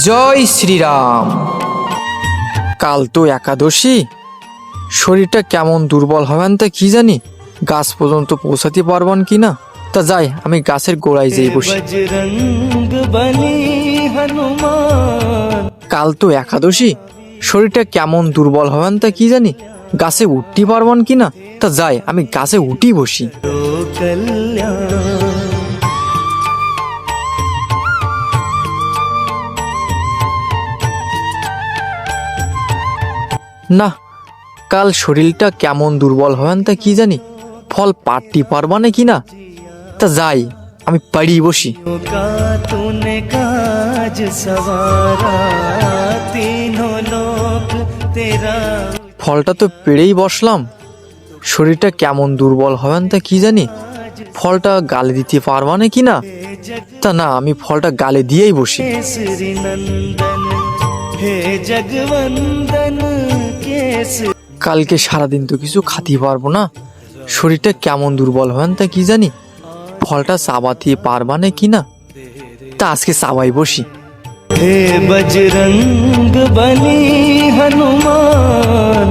জয় শ্রীরাম। কাল তো একাদশী, শরীরটা কেমন দুর্বল হবেন তা কি জানি, গাছ পর্যন্ত পৌঁছাতে পারবেন কি না। তা যাই, আমি গাছের গোড়ায় যেই বসি। কাল তো একাদশী, শরীরটা কেমন দুর্বল হবেন তা কি জানি, গাছে উঠতে পারবেন কি না। তা যাই, আমি গাছে উঠি বসি। না, কাল শরীরটা কেমন দুর্বল হবেন তা কি জানি, ফল পাড়তে পারবানে কি না। তা যাই, আমি পাড়ি বসি। ফলটা তো পেড়েই বসলাম, শরীরটা কেমন দুর্বল হবেন তা কি জানি, ফলটা গালে দিতে পারবানে কি না। তা না, আমি ফলটা গালে দিয়েই বসি। কালকে সারাদিন তো কিছু খাতে পারবো না, শরীরটা কেমন দুর্বল হবেন তা কি জানি, ফলটা চাবাতে পারবানে কি না। তা আজকে চাবাই বসি। हे बजरंग बली हनुमान,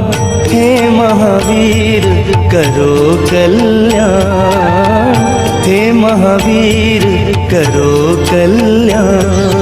हे महावीर करो कल्याण, हे महावीर करो कल्याण।